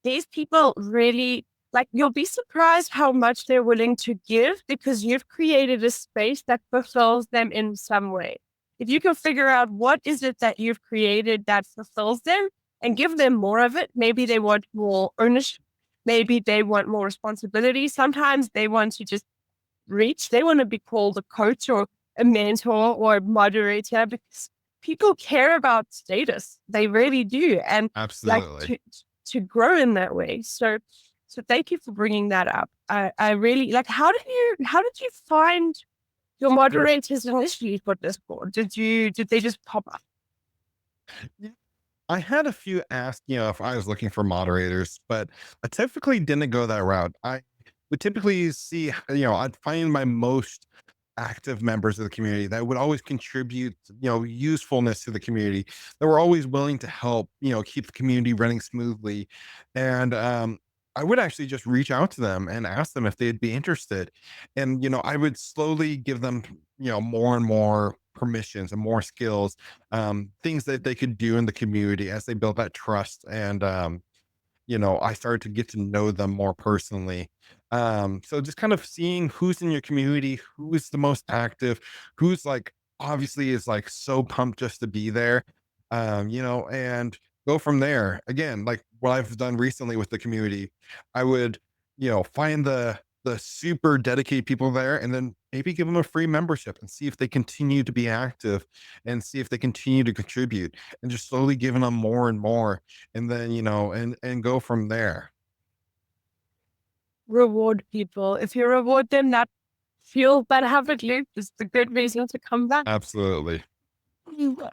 These people really, like, you'll be surprised how much they're willing to give because you've created a space that fulfills them in some way. If you can figure out what is it that you've created that fulfills them and give them more of it, maybe they want more ownership, maybe they want more responsibility. Sometimes they want to just reach, they want to be called a coach or a mentor or a moderator because people care about status. They really do. And like Absolutely. to grow in that way. So thank you for bringing that up. I really like, how did you find your moderators initially for Discord? Did they just pop up? Yeah. I had a few ask, if I was looking for moderators, but I typically didn't go that route. would typically see, I'd find my most active members of the community that would always contribute, usefulness to the community, that were always willing to help, keep the community running smoothly. And I would actually just reach out to them and ask them if they'd be interested. And, I would slowly give them, more and more permissions and more skills, things that they could do in the community as they build that trust. And I started to get to know them more personally. So just kind of seeing who's in your community, who is the most active, who's like obviously is like so pumped just to be there, and go from there. Again, like what I've done recently with the community, I would, find the super dedicated people there and then maybe give them a free membership and see if they continue to be active and see if they continue to contribute and just slowly giving them more and more, and then and go from there. Reward people. If you reward them, that fuel that habit loop is a good reason to come back. Absolutely.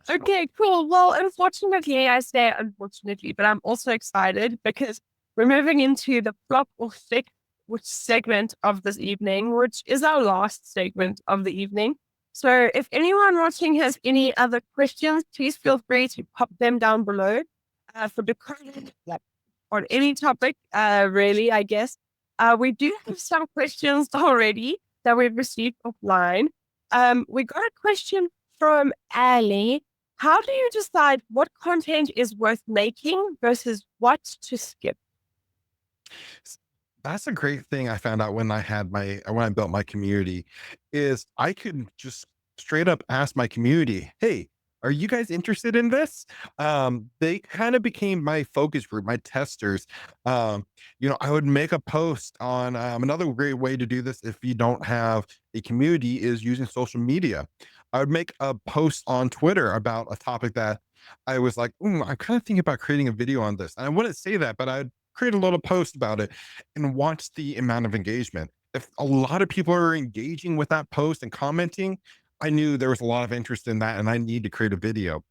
Okay, cool. Well, unfortunately, I say unfortunately, but I'm also excited because we're moving into the flop or thick which segment of this evening, which is our last segment of the evening. So if anyone watching has any other questions, please feel free to pop them down below for the comment, like, on any topic, really, I guess. We do have some questions already that we've received offline. We got a question from Ali. How do you decide what content is worth making versus what to skip? That's a great thing I found out when I built my community, is I could just straight up ask my community, "Hey, are you guys interested in this?" They kind of became my focus group, my testers. I would make a post on, another great way to do this if you don't have a community is using social media. I would make a post on Twitter about a topic that I was like, I'm kind of thinking about creating a video on this. And I wouldn't say that, but I'd create a little post about it and watch the amount of engagement. If a lot of people are engaging with that post and commenting, I knew there was a lot of interest in that and I need to create a video.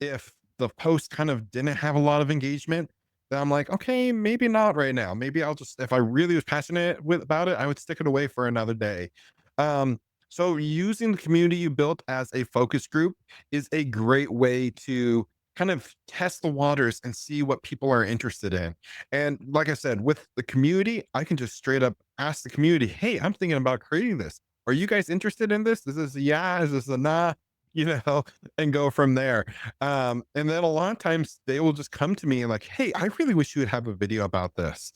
If the post kind of didn't have a lot of engagement, then I'm like, okay, maybe not right now. Maybe I'll just, if I really was passionate about it, I would stick it away for another day. Um, so using the community you built as a focus group is a great way to kind of test the waters and see what people are interested in. And like I said, with the community, I can just straight up ask the community, hey, I'm thinking about creating this. Are you guys interested in this? Is this a yeah? Is this a nah? You know, and go from there. And then a lot of times they will just come to me and like, hey, I really wish you would have a video about this.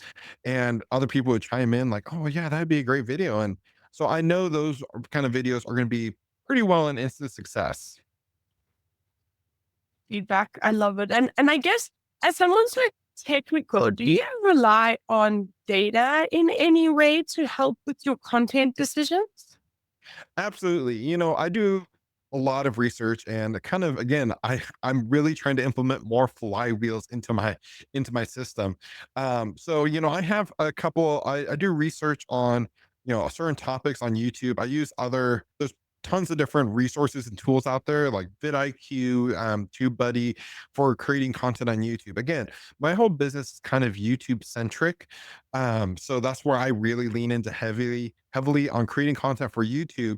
And other people would chime in like, oh yeah, that'd be a great video. And so I know those kind of videos are going to be pretty well an instant success. Feedback. I love it. And I guess as someone so technical, do you rely on data in any way to help with your content decisions? Absolutely. I do a lot of research and kind of again, I'm really trying to implement more flywheels into my system. So I have a couple. I do research on certain topics on YouTube. I use there's tons of different resources and tools out there like vidIQ, TubeBuddy for creating content on YouTube. Again, my whole business is kind of YouTube centric. So that's where I really lean into heavily on creating content for YouTube,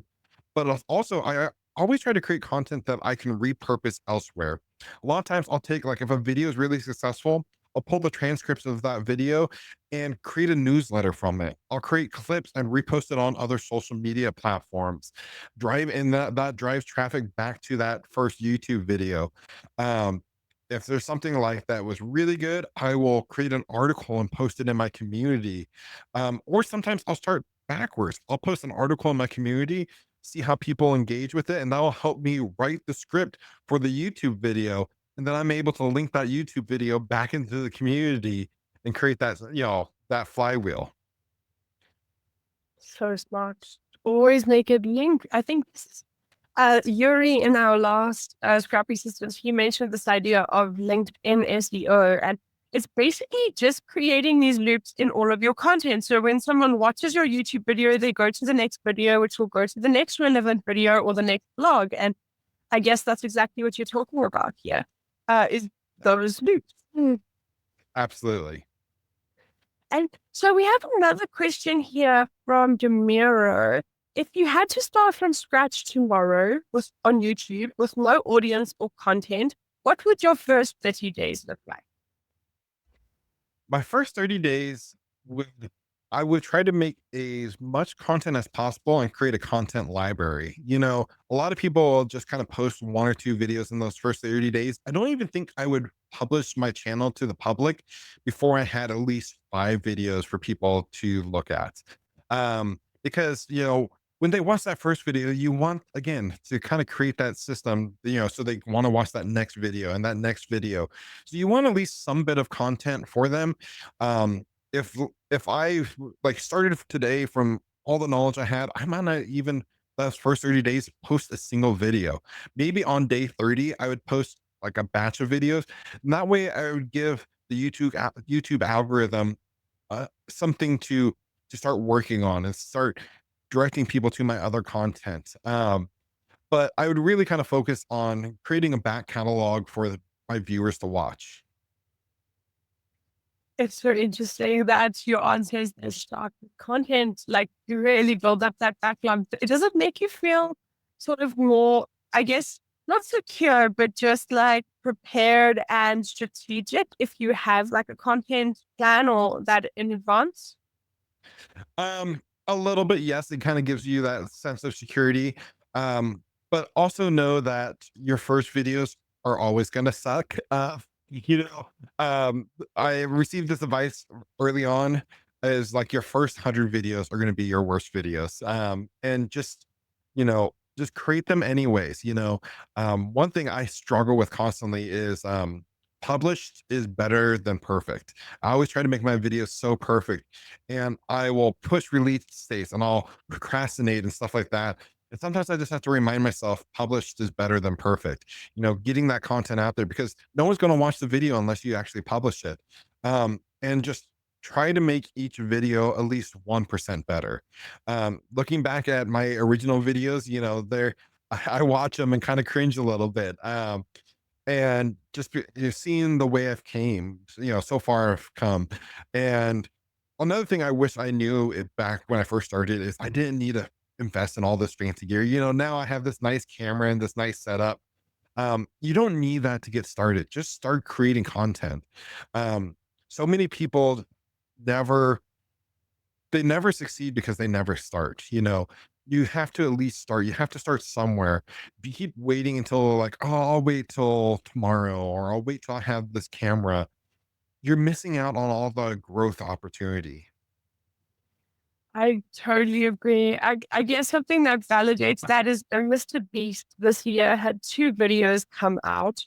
but also I always try to create content that I can repurpose elsewhere. A lot of times I'll take, like, if a video is really successful, I'll pull the transcripts of that video and create a newsletter from it. I'll create clips and repost it on other social media platforms. Drive in that drives traffic back to that first YouTube video. Um, if there's something like that was really good, I will create an article and post it in my community. Or sometimes I'll start backwards. I'll post an article in my community, see how people engage with it, and that will help me write the script for the YouTube video. And then I'm able to link that YouTube video back into the community and create that flywheel. So smart. Always make a link. I think this is Yuri in our last Scrappy Systems, he mentioned this idea of LinkedIn SEO, and it's basically just creating these loops in all of your content. So when someone watches your YouTube video, they go to the next video, which will go to the next relevant video or the next blog. And I guess that's exactly what you're talking about here, is those loops. Absolutely. And so we have another question here from Demiro. If you had to start from scratch tomorrow on YouTube with no audience or content, what would your first 30 days look like? My first 30 days would I would try to make as much content as possible and create a content library. A lot of people just kind of post one or two videos in those first 30 days. I don't even think I would publish my channel to the public before I had at least 5 videos for people to look at. Because, when they watch that first video, you want again to kind of create that system, so they want to watch that next video and that next video. So you want at least some bit of content for them. Um, if if I like started today from all the knowledge I had, I might not even those first 30 days post a single video. Maybe on day 30, I would post like a batch of videos. And that way I would give the YouTube algorithm something to start working on and start directing people to my other content. But I would really kind of focus on creating a back catalog for my viewers to watch. It's very interesting that your answer is the start with content, like you really build up that backlog. It doesn't make you feel sort of more, I guess, not secure, but just like prepared and strategic if you have like a content plan or that in advance. A little bit, yes, it kind of gives you that sense of security. But also know that your first videos are always going to suck. You know, I received this advice early on is like your first 100 videos are going to be your worst videos. And just create them anyways. One thing I struggle with constantly is published is better than perfect. I always try to make my videos so perfect and I will push release dates and I'll procrastinate and stuff like that. And sometimes I just have to remind myself published is better than perfect. Getting that content out there because no one's going to watch the video unless you actually publish it. And just try to make each video at least 1% better. Looking back at my original videos, they're I watch them and kind of cringe a little bit. And just seeing the way I've came, so far I've come. And another thing I wish I knew it back when I first started is I didn't need to invest in all this fancy gear. Now I have this nice camera and this nice setup. You don't need that to get started. Just start creating content. So many people never they never succeed because they never start. You have to at least start. You have to start somewhere. If you keep waiting until like, oh, I'll wait till tomorrow or I'll wait till I have this camera, you're missing out on all the growth opportunity. I totally agree. I guess something that validates that is Mr. Beast this year had two videos come out.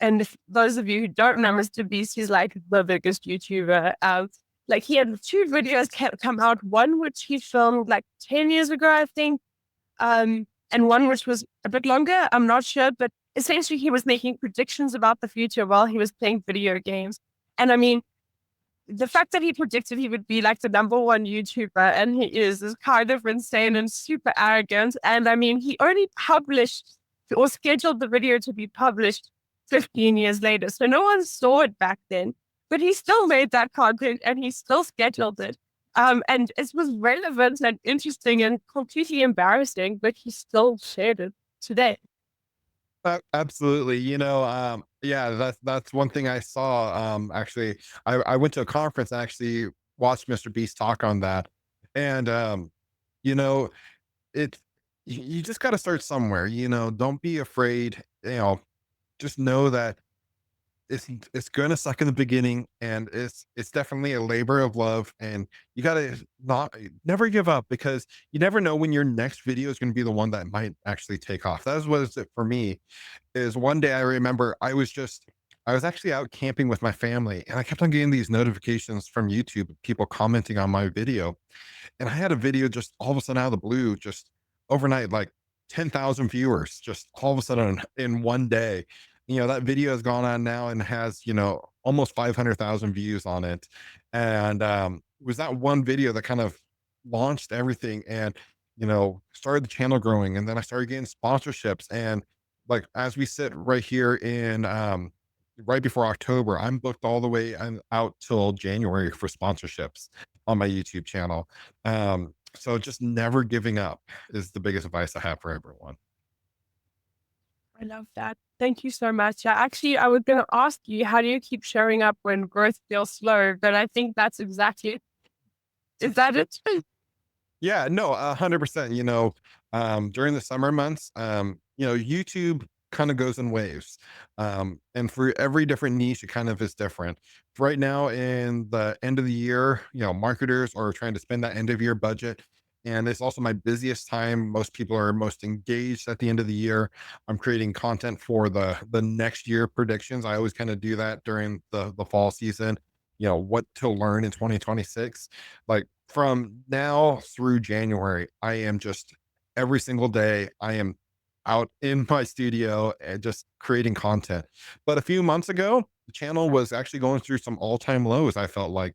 And if those of you who don't know Mr. Beast, he's like the biggest YouTuber. Like he had two videos come out, one which he filmed like 10 years ago, I think, and one which was a bit longer. I'm not sure, but essentially he was making predictions about the future while he was playing video games. And I mean, the fact that he predicted he would be like the number one YouTuber and he is kind of insane and super arrogant. And I mean, he only published or scheduled the video to be published 15 years later. So no one saw it back then, but he still made that content and he still scheduled it. And it was relevant and interesting and completely embarrassing, but he still shared it today. Absolutely. Yeah, that's one thing I saw. Actually, I went to a conference and actually watched Mr. Beast talk on that. And you know, it you just gotta start somewhere, don't be afraid, just know that it's gonna suck in the beginning and it's definitely a labor of love and you gotta not never give up because you never know when your next video is gonna be the one that might actually take off. That was it for me is one day I remember I was actually out camping with my family and I kept on getting these notifications from YouTube, people commenting on my video. And I had a video just all of a sudden out of the blue, just overnight, like 10,000 viewers, just all of a sudden in one day. That video has gone on now and has, almost 500,000 views on it. And it was that one video that kind of launched everything and, started the channel growing. And then I started getting sponsorships. And like, as we sit right here in right before October. I'm booked all the way out till January for sponsorships on my YouTube channel. So just never giving up is the biggest advice I have for everyone. I love that. Thank you so much. Actually, I was going to ask you, how do you keep showing up when growth feels slow? But I think that's exactly, is that it? Yeah, no, 100%. During the summer months, YouTube kind of goes in waves. And for every different niche, it kind of is different. Right now, in the end of the year, marketers are trying to spend that end of year budget. And it's also my busiest time. Most people are most engaged at the end of the year. I'm creating content for the next year predictions. I always kind of do that during the fall season. What to learn in 2026. Like from now through January, I am just every single day, I am out in my studio and just creating content. But a few months ago, the channel was actually going through some all-time lows. I felt like,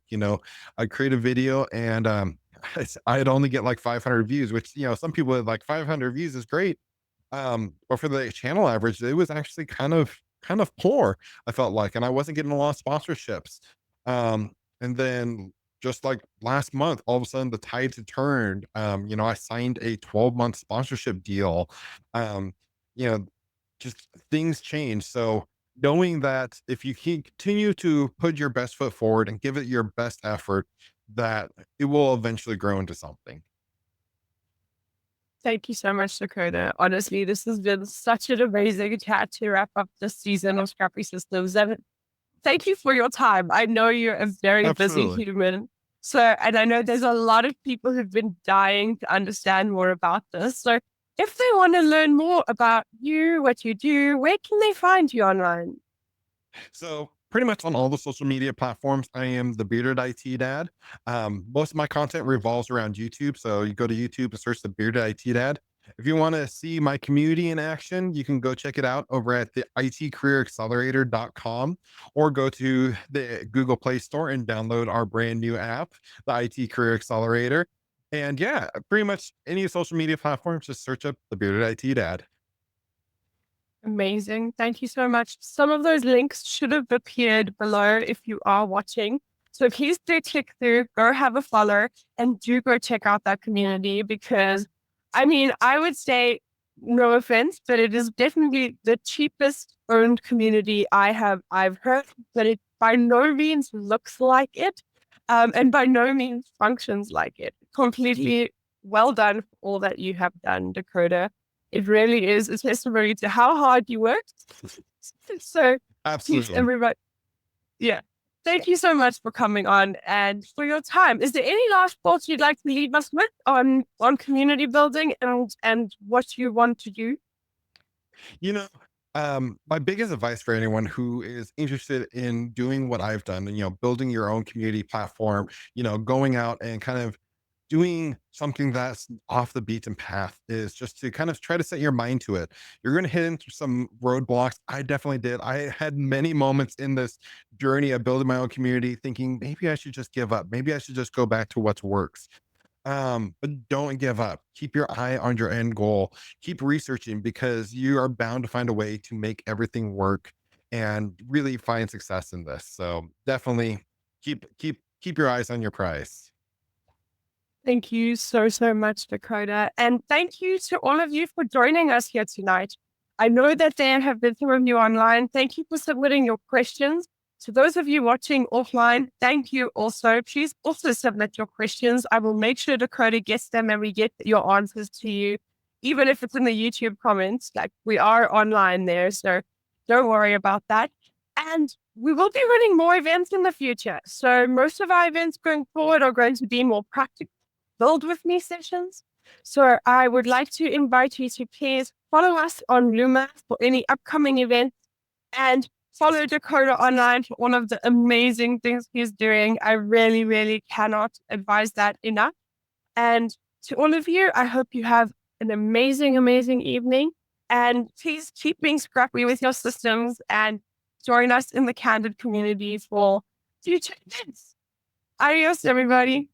I'd create a video and I'd only get like 500 views, which, some people are like 500 views is great. But for the channel average, it was actually kind of poor, I felt like, and I wasn't getting a lot of sponsorships. And then just like last month, all of a sudden the tides had turned. I signed a 12-month sponsorship deal. Um, you know, just things change. So knowing that if you can continue to put your best foot forward and give it your best effort, that it will eventually grow into something. Thank you so much, Dakota. Honestly, this has been such an amazing chat to wrap up this season of Scrappy Systems. And thank you for your time. I know you're a very busy Absolutely. human. So, and I know there's a lot of people who've been dying to understand more about this. So, if they want to learn more about you, what you do, where can they find you online? So pretty much on all the social media platforms, I am the bearded IT dad. Most of my content revolves around YouTube. So you go to YouTube and search the bearded IT dad. If you want to see my community in action, you can go check it out over at the itcareeraccelerator.com or go to the Google Play Store and download our brand new app, the IT Career Accelerator. And yeah, pretty much any social media platforms, just search up the bearded IT dad. Amazing. Thank you so much. Some of those links should have appeared below if you are watching. So please do click through, go have a follow, and do go check out that community because, I mean, I would say, no offense, but it is definitely the cheapest owned community I've heard, but it by no means looks like it, and by no means functions like it. Completely well done for all that you have done, Dakota. It really is a testimony to how hard you worked. So please, Absolutely. everybody, yeah. Thank you so much for coming on and for your time. Is there any last thoughts you'd like to leave us with on community building and what you want to do? You know, my biggest advice for anyone who is interested in doing what I've done, and building your own community platform, going out and kind of doing something that's off the beaten path is just to kind of try to set your mind to it. You're going to hit into some roadblocks. I definitely did. I had many moments in this journey of building my own community thinking maybe I should just give up. Maybe I should just go back to what works. But don't give up. Keep your eye on your end goal. Keep researching because you are bound to find a way to make everything work and really find success in this. So definitely keep your eyes on your prize. Thank you so, so much, Dakota. And thank you to all of you for joining us here tonight. I know that there have been some of you online. Thank you for submitting your questions. To those of you watching offline, thank you also. Please also submit your questions. I will make sure Dakota gets them and we get your answers to you, even if it's in the YouTube comments. Like we are online there, so don't worry about that. And we will be running more events in the future. So most of our events going forward are going to be more practical build with me sessions. So I would like to invite you to please follow us on Luma for any upcoming events and follow Dakota online for one of the amazing things he's doing. I really, really cannot advise that enough. And to all of you, I hope you have an amazing, amazing evening. And please keep being scrappy with your systems and join us in the Candid community for future events. Adios, everybody.